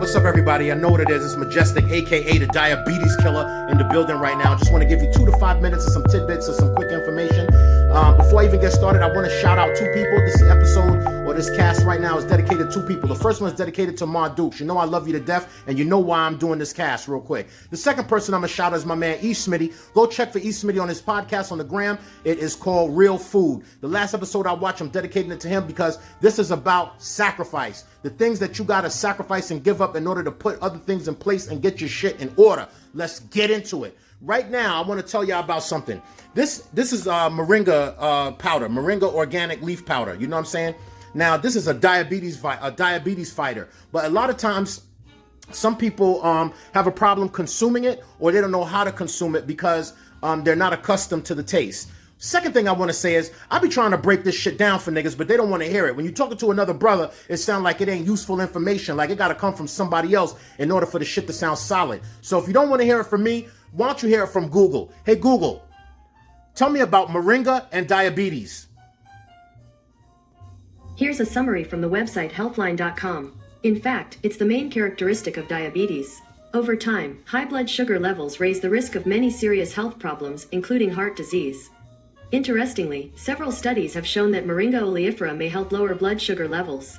What's up, everybody? I know what it is. It's Majestic, aka the diabetes killer, in the building right now. Just want to give you 2 to 5 minutes of some tidbits of some quick information. Before I even get started, I want to shout out 2 people. This episode or this cast right now is dedicated to 2 people. The first one is dedicated to Ma Dukes. You know I love you to death, and you know why I'm doing this cast real quick. The second person I'm going to shout out is my man E. Smitty. Go check for E. Smitty on his podcast on the gram. It is called Real Food. The last episode I watched, I'm dedicating it to him because this is about sacrifice. The things that you got to sacrifice and give up in order to put other things in place and get your shit in order. Let's get into it. Right now, I want to tell y'all about something. This is moringa powder, moringa organic leaf powder. You know what I'm saying? Now, this is a diabetes fighter, but a lot of times, some people have a problem consuming it, or they don't know how to consume it because they're not accustomed to the taste. Second thing I want to say is, I be trying to break this shit down for niggas, but they don't want to hear it. When you're talking to another brother, it sounds like it ain't useful information, like it got to come from somebody else in order for the shit to sound solid. So if you don't want to hear it from me, why don't you hear it from Google? Hey, Google, tell me about moringa and diabetes. Here's a summary from the website healthline.com. In fact, it's the main characteristic of diabetes. Over time, high blood sugar levels raise the risk of many serious health problems, including heart disease. Interestingly, several studies have shown that Moringa oleifera may help lower blood sugar levels.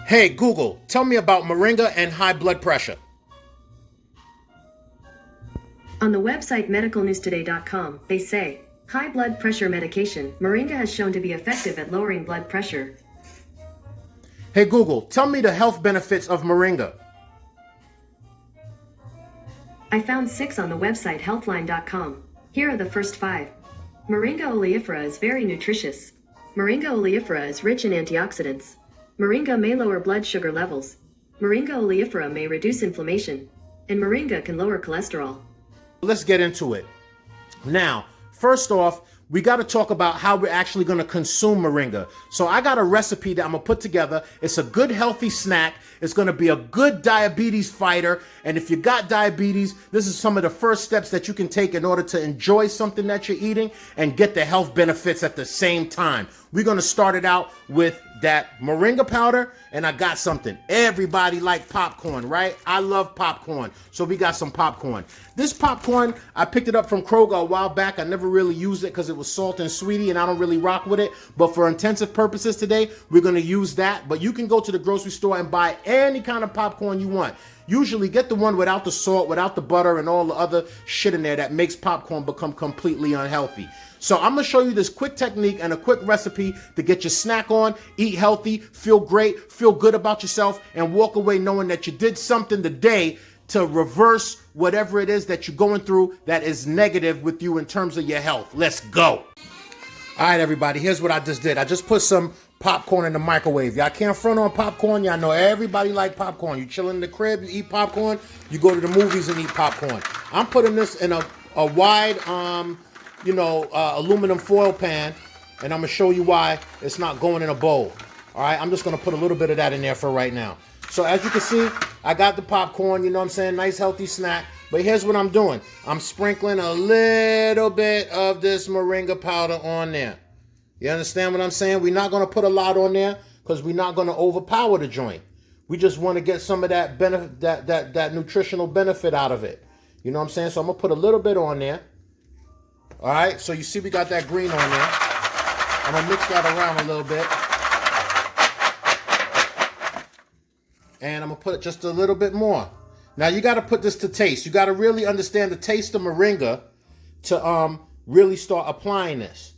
Hey, Google, tell me about moringa and high blood pressure. On the website medicalnewstoday.com, they say, high blood pressure medication, Moringa has shown to be effective at lowering blood pressure. Hey, Google, tell me the health benefits of moringa. I found 6 on the website healthline.com. Here are the first 5. Moringa oleifera is very nutritious. Moringa oleifera is rich in antioxidants. Moringa may lower blood sugar levels. Moringa oleifera may reduce inflammation. And moringa can lower cholesterol. Let's get into it. Now, first off, we got to talk about how we're actually going to consume moringa. So I got a recipe that I'm going to put together. It's a good, healthy snack. It's going to be a good diabetes fighter. And if you got diabetes, this is some of the first steps that you can take in order to enjoy something that you're eating and get the health benefits at the same time. We're going to start it out with that moringa powder, and I got something. Everybody like popcorn, right? I love popcorn, so we got some popcorn. This popcorn, I picked it up from Kroger a while back. I never really used it because it was salt and sweetie, and I don't really rock with it. But for intensive purposes today, we're going to use that. But you can go to the grocery store and buy any kind of popcorn you want. Usually get the one without the salt, without the butter, and all the other shit in there that makes popcorn become completely unhealthy. So I'm going to show you this quick technique and a quick recipe to get your snack on, eat healthy, feel great, feel good about yourself, and walk away knowing that you did something today to reverse whatever it is that you're going through that is negative with you in terms of your health. Let's go. All right, everybody, here's what I just did. I just put some popcorn in the microwave. Y'all can't front on popcorn. Y'all know everybody like popcorn. You chill in the crib, you eat popcorn. You go to the movies and eat popcorn. I'm putting this in a wide, aluminum foil pan, and I'm going to show you why it's not going in a bowl. All right, I'm just going to put a little bit of that in there for right now. So as you can see, I got the popcorn, you know what I'm saying? Nice, healthy snack. But here's what I'm doing. I'm sprinkling a little bit of this moringa powder on there. You understand what I'm saying? We're not going to put a lot on there because we're not going to overpower the joint. We just want to get some of that benefit, that nutritional benefit out of it. You know what I'm saying? So I'm going to put a little bit on there. All right, so you see we got that green on there. I'm going to mix that around a little bit. And I'm going to put just a little bit more. Now, you got to put this to taste. You got to really understand the taste of moringa to really start applying this.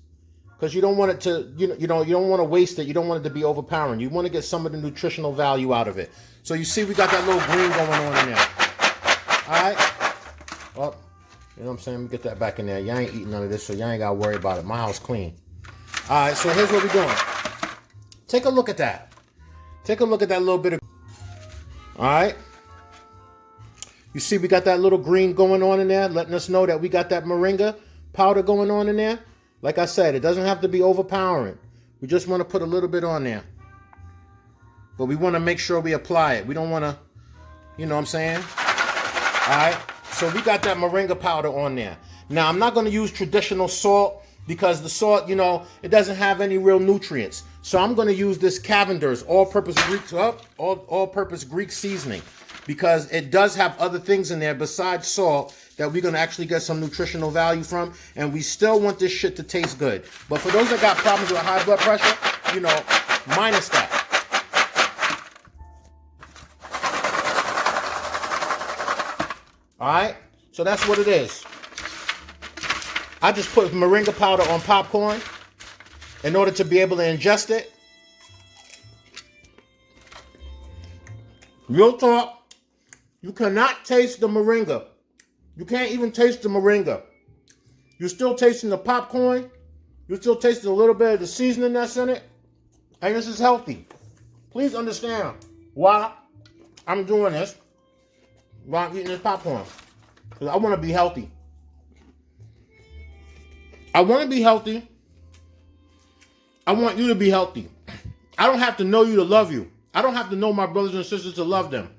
Because you don't want it to, you don't want to waste it. You don't want it to be overpowering. You want to get some of the nutritional value out of it. So you see we got that little green going on in there. All right? Well, you know what I'm saying? Let me get that back in there. Y'all ain't eating none of this, so y'all ain't got to worry about it. My house clean. All right, so here's what we're doing. Take a look at that. Take a look at that little bit of... All right? You see we got that little green going on in there, letting us know that we got that moringa powder going on in there. Like I said, it doesn't have to be overpowering. We just want to put a little bit on there. But we want to make sure we apply it. We don't want to, you know what I'm saying? All right? So we got that moringa powder on there. Now, I'm not going to use traditional salt because the salt, it doesn't have any real nutrients. So I'm going to use this Cavender's all-purpose Greek seasoning, because it does have other things in there besides salt that we're going to actually get some nutritional value from, and we still want this shit to taste good. But for those that got problems with high blood pressure, you know, minus that. All right, so that's what it is. I just put moringa powder on popcorn in order to be able to ingest it. Real talk, you cannot taste the moringa. You can't even taste the moringa. You're still tasting the popcorn. You're still tasting a little bit of the seasoning that's in it. And this is healthy. Please understand why I'm doing this while I'm eating this popcorn. Because I want to be healthy. I want to be healthy. I want you to be healthy. I don't have to know you to love you. I don't have to know my brothers and sisters to love them.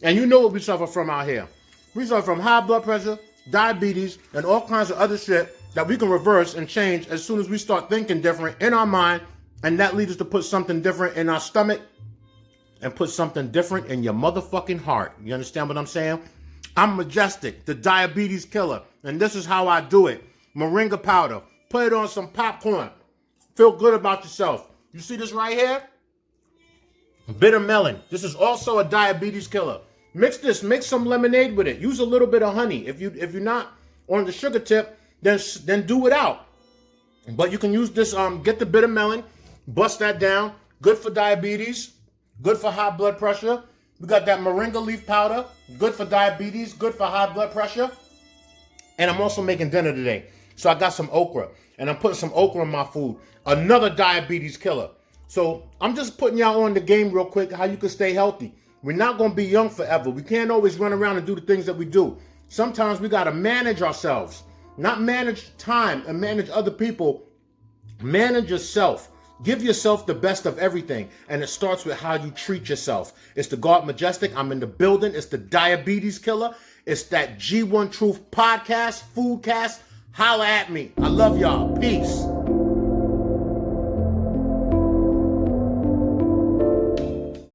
And you know what we suffer from out here. We suffer from high blood pressure, diabetes, and all kinds of other shit that we can reverse and change as soon as we start thinking different in our mind. And that leads us to put something different in our stomach and put something different in your motherfucking heart. You understand what I'm saying? I'm Majestic, the diabetes killer. And this is how I do it. Moringa powder. Put it on some popcorn. Feel good about yourself. You see this right here? Bitter melon. This is also a diabetes killer. Mix this. Make some lemonade with it. Use a little bit of honey. If you're not on the sugar tip, then do without. But you can use this. Get the bitter melon. Bust that down. Good for diabetes. Good for high blood pressure. We got that moringa leaf powder. Good for diabetes. Good for high blood pressure. And I'm also making dinner today. So I got some okra. And I'm putting some okra in my food. Another diabetes killer. So I'm just putting y'all on the game real quick, how you can stay healthy. We're not going to be young forever. We can't always run around and do the things that we do. Sometimes we got to manage ourselves. Not manage time and manage other people. Manage yourself. Give yourself the best of everything. And it starts with how you treat yourself. It's the God Majestic. I'm in the building. It's the diabetes killer. It's that G1 Truth podcast, foodcast. Holla at me. I love y'all. Peace.